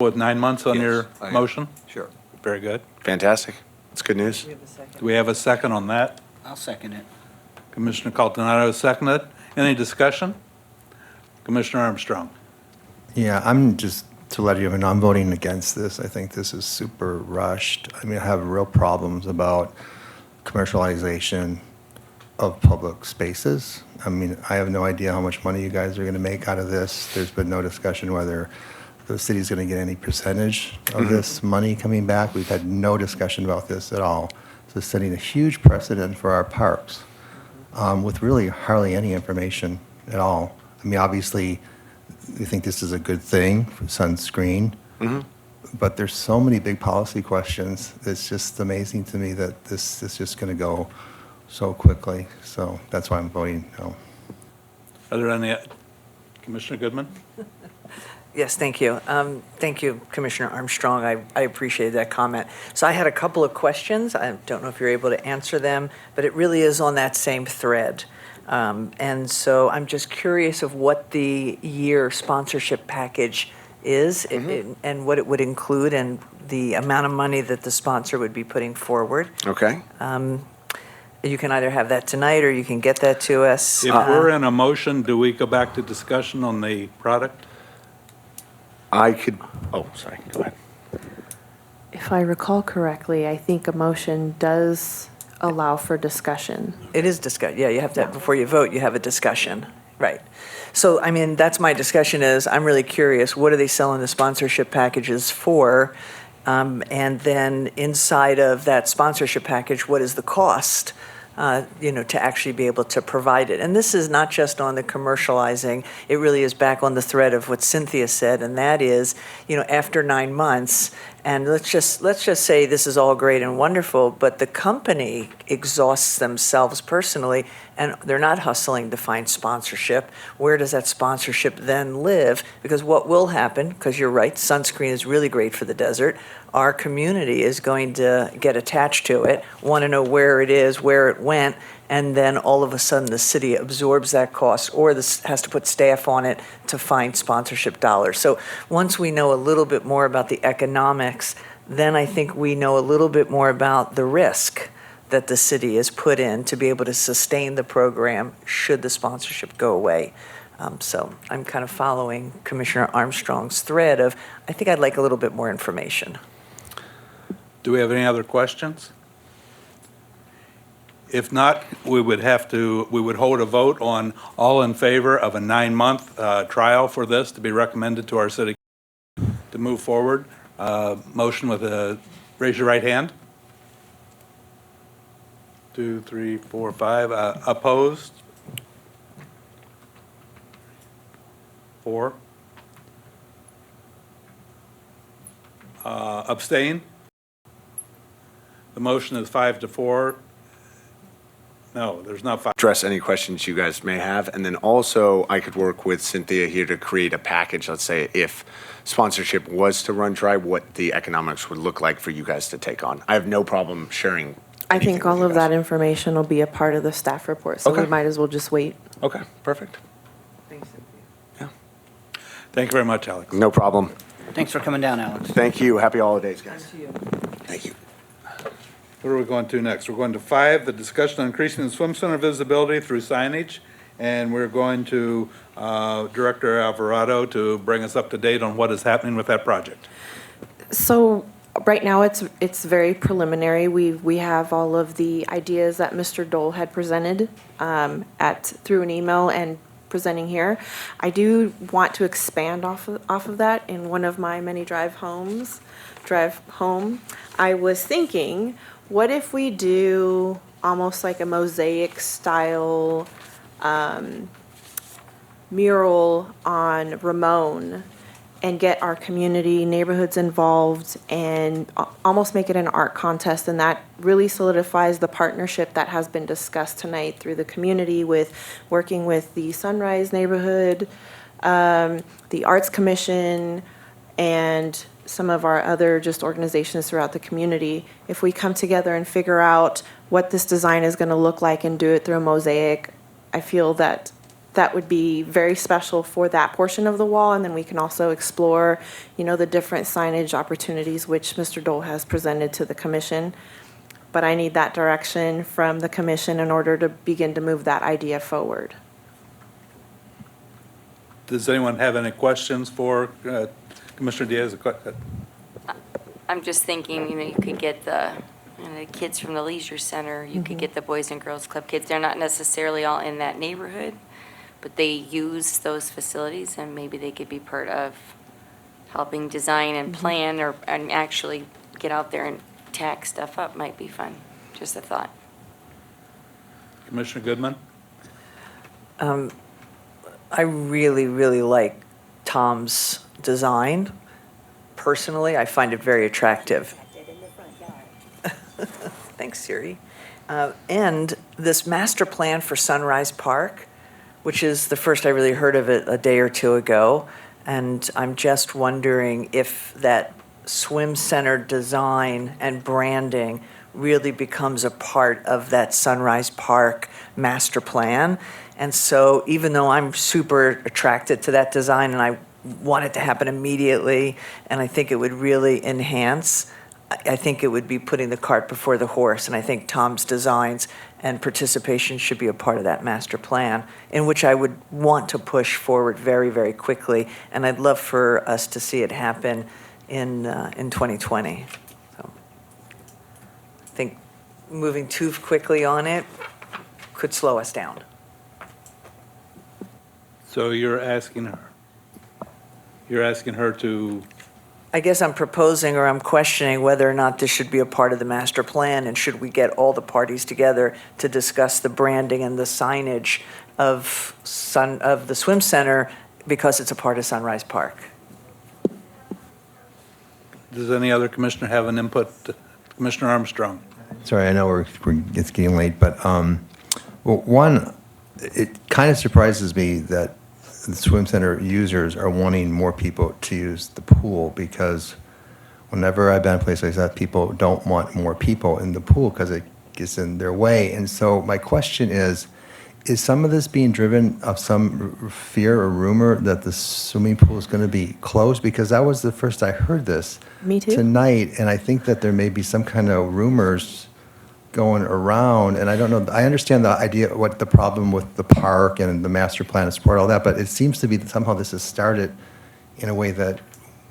with 9 months on Yes, your I am. motion? Sure. Very good. Fantastic. That's good news. Do we have a second on that? I'll second it. Commissioner Cultinato seconded. Any discussion? Commissioner Armstrong? Yeah, I'm just, to let you know, I'm voting against this. I think this is super rushed. I mean, I have real problems about commercialization of public spaces. I mean, I have no idea how much money you guys are going to make out of this. There's been no discussion whether the city's going to get any percentage of this money coming back. We've had no discussion about this at all. So it's setting a huge precedent for our parks with really hardly any information at all. I mean, obviously, we think this is a good thing for sunscreen, but there's so many big policy questions. It's just amazing to me that this is just going to go so quickly. So that's why I'm voting no. Are there any, Commissioner Goodman? Yes, thank you. Thank you, Commissioner Armstrong. I appreciate that comment. So I had a couple of questions. I don't know if you're able to answer them, but it really is on that same thread. And so I'm just curious of what the year sponsorship package is and what it would include and the amount of money that the sponsor would be putting forward. Okay. You can either have that tonight or you can get that to us. If we're in a motion, do we go back to discussion on the product? I could, oh, sorry, go ahead. If I recall correctly, I think a motion does allow for discussion. It is discuss. Yeah, you have to, before you vote, you have a discussion. Right. So, I mean, that's my discussion is, I'm really curious, what are they selling the sponsorship packages for? And then inside of that sponsorship package, what is the cost? To actually be able to provide it. And this is not just on the commercializing, it really is back on the thread of what Cynthia said, and that is, after 9 months, and let's just say this is all great and wonderful, but the company exhausts themselves personally, and they're not hustling to find sponsorship. Where does that sponsorship then live? Because what will happen, because you're right, sunscreen is really great for the desert, our community is going to get attached to it, want to know where it is, where it went, and then all of a sudden the city absorbs that cost or has to put staff on it to find sponsorship dollars. So once we know a little bit more about the economics, then I think we know a little bit more about the risk that the city has put in to be able to sustain the program should the sponsorship go away. So I'm kind of following Commissioner Armstrong's thread of, I think I'd like a little bit more information. Do we have any other questions? If not, we would hold a vote on all in favor of a 9-month trial for this to be recommended to our city to move forward. Motion with a, raise your right hand. 2, 3, 4, 5. Opposed? 4. Abstain? The motion is 5-4. No, there's not 5. Address any questions you guys may have. And then also I could work with Cynthia here to create a package. Let's say if sponsorship was to run dry, what the economics would look like for you guys to take on. I have no problem sharing. I think anything all with of you guys. that information will be a part of the staff report, so Okay. we might as well just wait. Okay, perfect. Thanks, Cynthia. Thank you very much, Alex. No problem. Thanks for coming down, Alex. Thank you. Happy holidays, guys. To you. Thank you. What are we going to next? We're going to 5, the discussion on increasing the swim center visibility through signage. And we're going to Director Alvarado to bring us up to date on what is happening with that project. So right now, it's very preliminary. We have all of the ideas that Mr. Dole had presented through an email and presenting here. I do want to expand off of that in one of my many drive home. I was thinking, what if we do almost like a mosaic style mural on Ramon and get our community neighborhoods involved and almost make it an art contest, and that really solidifies the partnership that has been discussed tonight through the community with working with the Sunrise neighborhood, the Arts Commission, and some of our other just organizations throughout the community. If we come together and figure out what this design is going to look like and do it through a mosaic, I feel that that would be very special for that portion of the wall. And then we can also explore, the different signage opportunities which Mr. Dole has presented to the commission. But I need that direction from the commission in order to begin to move that idea forward. Does anyone have any questions for Commissioner Diaz? I'm just thinking, you could get the kids from the leisure center, you could get the Boys and Girls Club kids. They're not necessarily all in that neighborhood, but they use those facilities, and maybe they could be part of helping design and plan and actually get out there and tack stuff up. Might be fun. Just a thought. Commissioner Goodman? I really, really like Tom's design. Personally, I find it very attractive. Thanks, Siri. And this master plan for Sunrise Park, which is the first I really heard of it a day or two ago. And I'm just wondering if that swim center design and branding really becomes a part of that Sunrise Park master plan. And so even though I'm super attracted to that design and I want it to happen immediately, and I think it would really enhance, I think it would be putting the cart before the horse. And I think Tom's designs and participation should be a part of that master plan, in which I would want to push forward very, very quickly. And I'd love for us to see it happen in 2020. So I think moving too quickly on it could slow us down. So you're asking her to, I guess I'm proposing or I'm questioning whether or not this should be a part of the master plan, and should we get all the parties together to discuss the branding and the signage of the swim center because it's a part of Sunrise Park. does any other commissioner have an input? Commissioner Armstrong? Sorry, I know it's getting late, but well, one, it kind of surprises me that the swim center users are wanting more people to use the pool, because whenever I've been in places like that, people don't want more people in the pool because it gets in their way. And so my question is some of this being driven of some fear or rumor that the swimming pool is going to be closed? Because that was the first I heard this Me too. tonight, and I think that there may be some kind of rumors going around, and I don't know, I understand the idea, what the problem with the park and the master plan and support, all that, but it seems to be that somehow this has started in a way that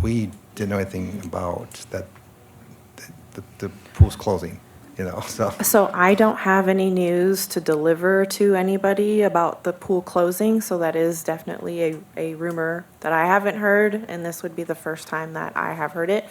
we didn't know anything about, that the pool's closing, so. So I don't have any news to deliver to anybody about the pool closing, so that is definitely a rumor that I haven't heard, and this would be the first time that I have heard it.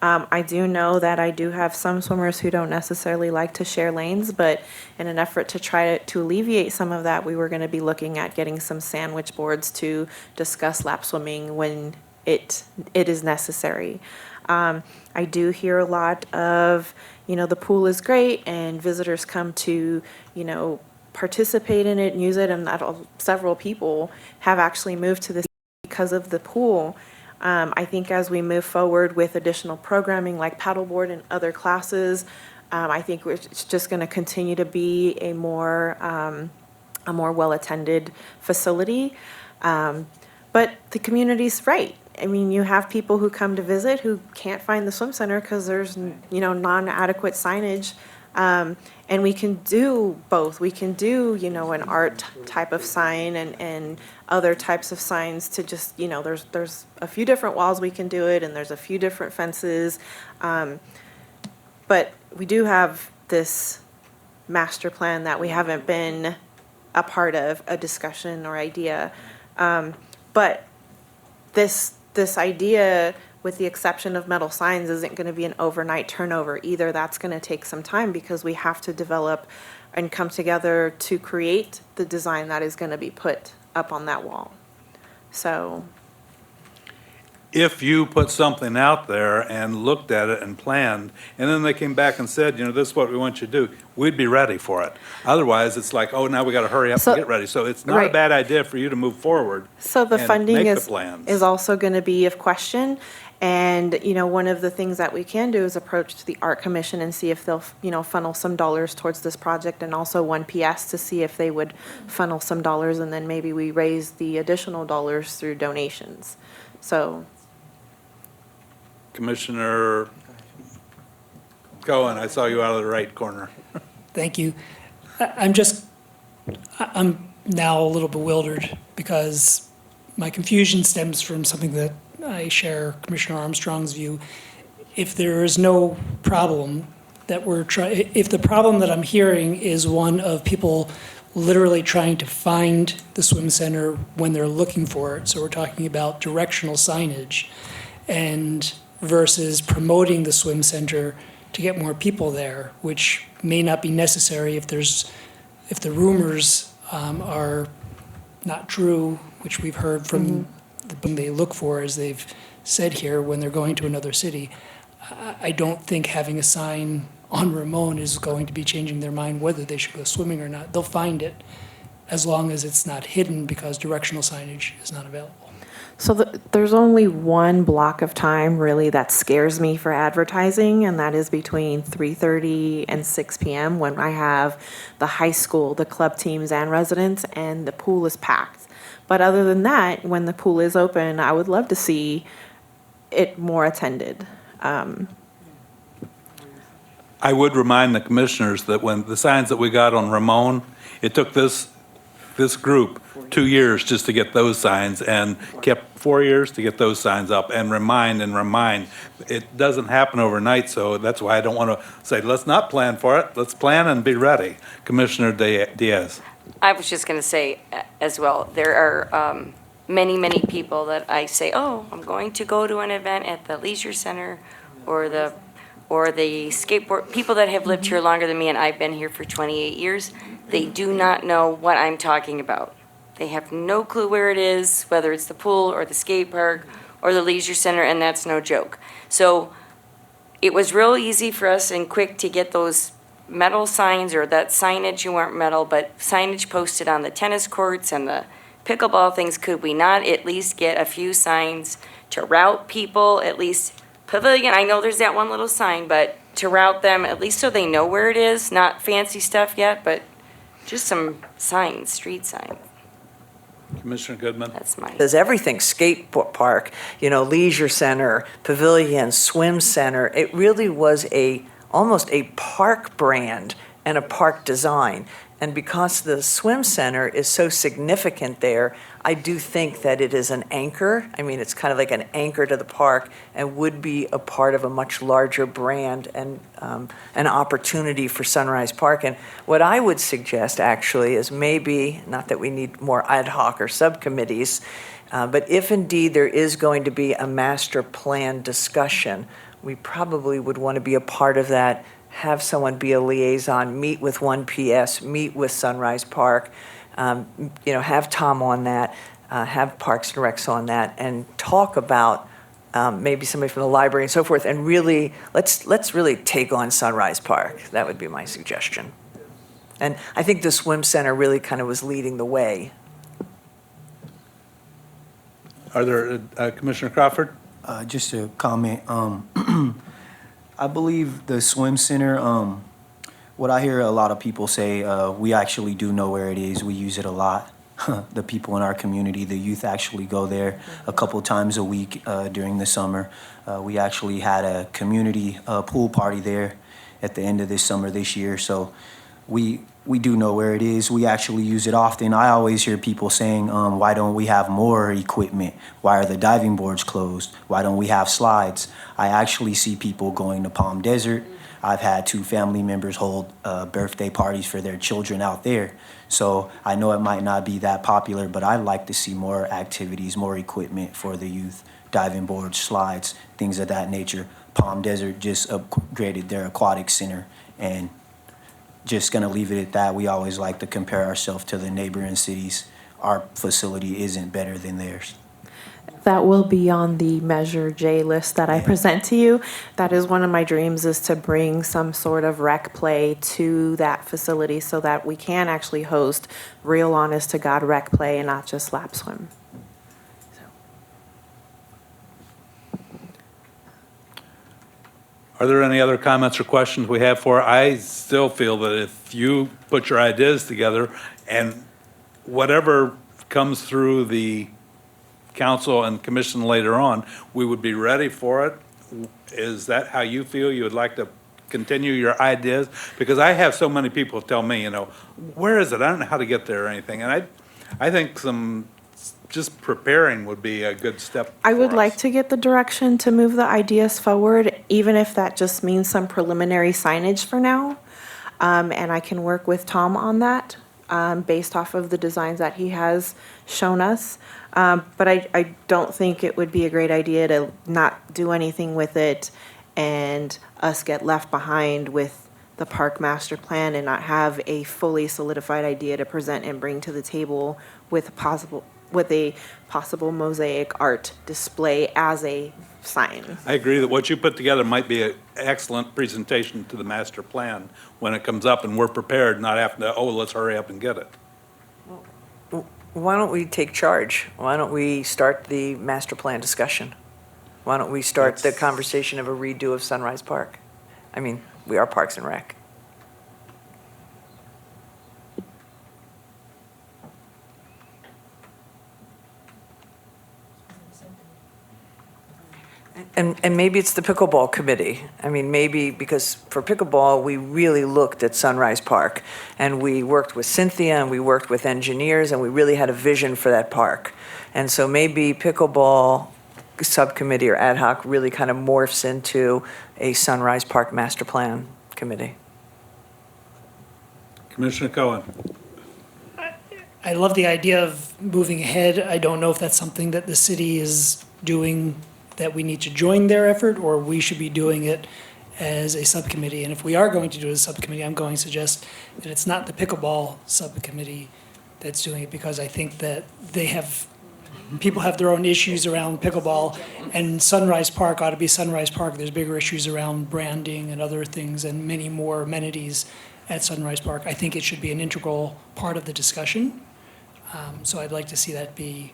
I do know that I do have some swimmers who don't necessarily like to share lanes, but in an effort to try to alleviate some of that, we were going to be looking at getting some sandwich boards to discuss lap swimming when it is necessary. I do hear a lot of, the pool is great and visitors come to, participate in it and use it, and that several people have actually moved to this because of the pool. I think as we move forward with additional programming like paddleboard and other classes, I think it's just going to continue to be a more well-attended facility. But the community's right. I mean, you have people who come to visit who can't find the swim center because there's, non-adequate signage. And we can do both. We can do, an art type of sign and other types of signs to just, there's a few different walls we can do it, and there's a few different fences. But we do have this master plan that we haven't been a part of, a discussion or idea. But this idea, with the exception of metal signs, isn't going to be an overnight turnover either. That's going to take some time because we have to develop and come together to create the design that is going to be put up on that wall. So if you put something out there and looked at it and planned, and then they came back and said, this is what we want you to do, we'd be ready for it. Otherwise, it's like, oh, now we got to hurry up So- and get ready. So it's not a Right. bad idea for you to move forward. So the and funding make the is, plans. is also going to be of question. And, one of the things that we can do is approach the Art Commission and see if they'll, funnel some dollars towards this project, and also 1PS to see if they would funnel some dollars, and then maybe we raise the additional dollars through donations. So, Commissioner Cohen, I saw you out of the right corner. Thank you. I'm now a little bewildered because my confusion stems from something that I share Commissioner Armstrong's view. If there is no problem that if the problem that I'm hearing is one of people literally trying to find the swim center when they're looking for it, so we're talking about directional signage, and versus promoting the swim center to get more people there, which may not be necessary if the rumors are not true, which we've heard from the thing they look for, as they've said here, when they're going to another city. I don't think having a sign on Ramon is going to be changing their mind whether they should go swimming or not. They'll find it as long as it's not hidden because directional signage is not available. so there's only one block of time really that scares me for advertising, and that is between 3:30 and 6 p.m. when I have the high school, the club teams and residents, and the pool is packed. But other than that, when the pool is open, I would love to see it more attended. I would remind the commissioners that when the signs that we got on Ramon, it took this group 2 years just to get those signs, and kept 4 years to get those signs up, and remind. It doesn't happen overnight, so that's why I don't want to say, let's not plan for it. Let's plan and be ready. Commissioner Diaz. I was just going to say as well, there are many, many people that I say, oh, I'm going to go to an event at the leisure center or the skateboard, people that have lived here longer than me, and I've been here for 28 years, they do not know what I'm talking about. They have no clue where it is, whether it's the pool or the skate park or the leisure center, and that's no joke. So it was real easy for us and quick to get those metal signs, or that signage, you weren't metal, but signage posted on the tennis courts and the pickleball things. Could we not at least get a few signs to route people, at least Pavilion, I know there's that one little sign, but to route them, at least so they know where it is, not fancy stuff yet, but just some signs, street signs. Commissioner Goodman. That's my. Does everything, skate park, leisure center, pavilion, swim center. It really was almost a park brand and a park design. And because the swim center is so significant there, I do think that it is an anchor. I mean, it's kind of like an anchor to the park and would be a part of a much larger brand and an opportunity for Sunrise Park. And what I would suggest actually is maybe, not that we need more ad hoc or subcommittees, but if indeed there is going to be a master plan discussion, we probably would want to be a part of that, have someone be a liaison, meet with 1PS, meet with Sunrise Park, have Tom on that, have Parks and Recs on that, and talk about maybe somebody from the library and so forth, and really, let's really take on Sunrise Park. That would be my suggestion. And I think the swim center really kind of was leading the way. Are there, Commissioner Crawford? Just to comment, I believe the swim center, what I hear a lot of people say, we actually do know where it is. We use it a lot. The people in our community, the youth actually go there a couple times a week during the summer. We actually had a community pool party there at the end of this summer this year. So we do know where it is. We actually use it often. I always hear people saying, why don't we have more equipment? Why are the diving boards closed? Why don't we have slides? I actually see people going to Palm Desert. I've had 2 family members hold birthday parties for their children out there. So I know it might not be that popular, but I'd like to see more activities, more equipment for the youth, diving boards, slides, things of that nature. Palm Desert just upgraded their aquatic center, and just gonna leave it at that. We always like to compare ourselves to the neighboring cities. Our facility isn't better than theirs. That will be on the Measure J list that I present to you. That is one of my dreams, is to bring some sort of rec play to that facility so that we can actually host real honest to God rec play and not just lap swim. Are there any other comments or questions we have for? I still feel that if you put your ideas together and whatever comes through the council and commission later on, we would be ready for it. Is that how you feel? You would like to continue your ideas? Because I have so many people tell me, where is it? I don't know how to get there or anything. And I think just preparing would be a good step. I would for like us. to get the direction to move the ideas forward, even if that just means some preliminary signage for now. And I can work with Tom on that, based off of the designs that he has shown us. But I don't think it would be a great idea to not do anything with it and us get left behind with the park master plan and not have a fully solidified idea to present and bring to the table with a possible mosaic art display as a sign. I agree that what you put together might be an excellent presentation to the master plan when it comes up and we're prepared, not having to, let's hurry up and get it. Why don't we take charge? Why don't we start the master plan discussion? Why don't we start the conversation of a redo of Sunrise Park? I mean, we are Parks and Rec. And maybe it's the pickleball committee. I mean, maybe because for pickleball, we really looked at Sunrise Park. And we worked with Cynthia and we worked with engineers and we really had a vision for that park. And so maybe pickleball subcommittee or ad hoc really kind of morphs into a Sunrise Park master plan committee. Commissioner Cohen. I love the idea of moving ahead. I don't know if that's something that the city is doing, that we need to join their effort, or we should be doing it as a subcommittee. And if we are going to do it as a subcommittee, I'm going to suggest that it's not the pickleball subcommittee that's doing it, because I think that people have their own issues around pickleball, and Sunrise Park ought to be Sunrise Park. There's bigger issues around branding and other things and many more amenities at Sunrise Park. I think it should be an integral part of the discussion. So I'd like to see that be,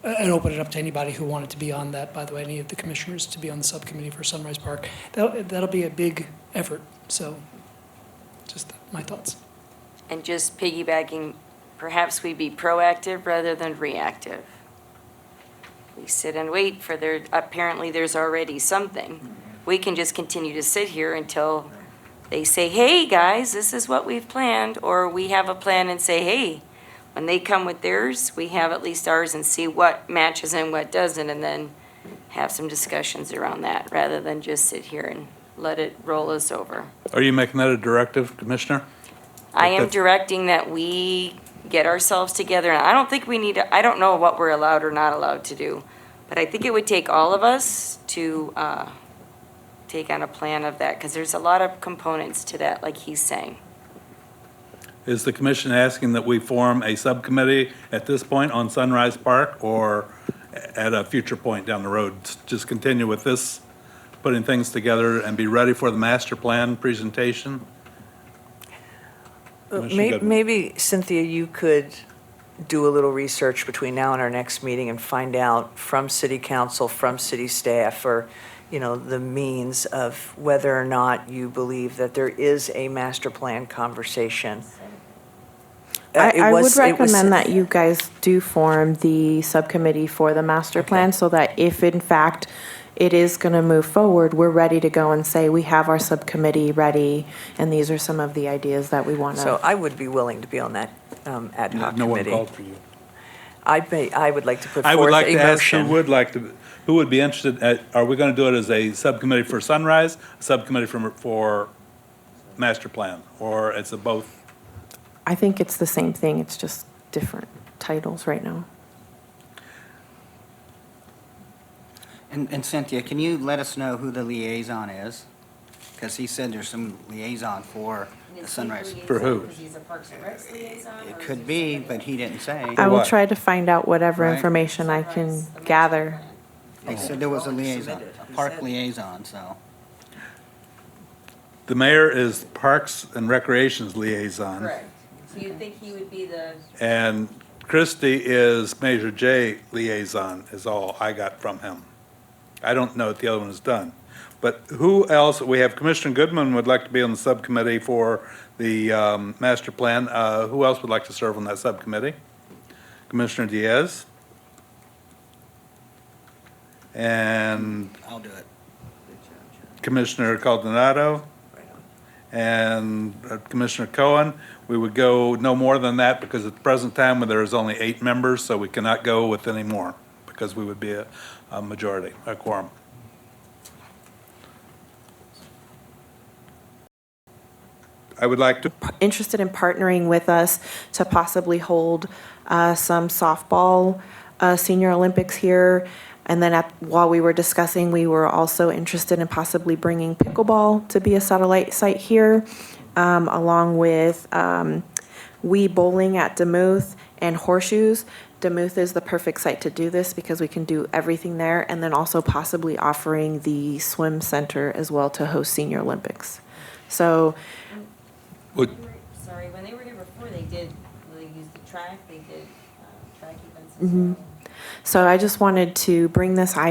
and open it up to anybody who wanted to be on that, by the way, any of the commissioners to be on the subcommittee for Sunrise Park. That'll be a big effort, so just my thoughts. And just piggybacking, perhaps we be proactive rather than reactive. We sit and wait for apparently there's already something. We can just continue to sit here until they say, hey, guys, this is what we've planned, or we have a plan and say, hey, when they come with theirs, we have at least ours and see what matches and what doesn't, and then have some discussions around that, rather than just sit here and let it roll us over. Are you making that a directive, Commissioner? I am That's- directing that we get ourselves together, and I don't think we need to, I don't know what we're allowed or not allowed to do, but I think it would take all of us to take on a plan of that, because there's a lot of components to that, like he's saying. Is the commission asking that we form a subcommittee at this point on Sunrise Park, or at a future point down the road? Just continue with this, putting things together and be ready for the master plan presentation? Commissioner Goodman. Maybe, Cynthia, you could do a little research between now and our next meeting and find out from city council, from city staff, or, the means of whether or not you believe that there is a master plan conversation. I would recommend that you guys do form the subcommittee for the master plan, so that if in fact it is going to move forward, we're ready to go and say, we have our subcommittee ready, and these are some of the ideas that we want to. So I would be willing to be on that ad hoc No one committee. called for you. I would like to put I would forth like a to ask motion. who would be interested, are we going to do it as a subcommittee for Sunrise, a subcommittee for master plan, or it's a both? I think it's the same thing, it's just different titles right now. And Cynthia, can you let us know who the liaison is? Because he said there's some liaison for the Sunrise. For who? It could be, but he didn't say. I will what? try to find out whatever Right. information I can gather. They said there was a liaison, a park liaison, so. The mayor is Parks and Recreations liaison. So you'd think he would be the. And Christie is Measure J liaison, is all I got from him. I don't know what the other one has done. But who else, we have Commissioner Goodman would like to be on the subcommittee for the master plan. Who else would like to serve on that subcommittee? Commissioner Diaz? And I'll do it. Commissioner Caldonado? And Commissioner Cohen. We would go no more than that because at the present time, there is only 8 members, so we cannot go with any more because we would be a majority, a quorum. I would like to, Interested in partnering with us to possibly hold some softball senior Olympics here. And then while we were discussing, we were also interested in possibly bringing pickleball to be a satellite site here, along with Wii Bowling at Demuth and Horseshoes. Demuth is the perfect site to do this because we can do everything there, and then also possibly offering the swim center as well to host Senior Olympics. So would, Sorry, when they were here before, they used the track, they did track events as well. So I just wanted to bring this item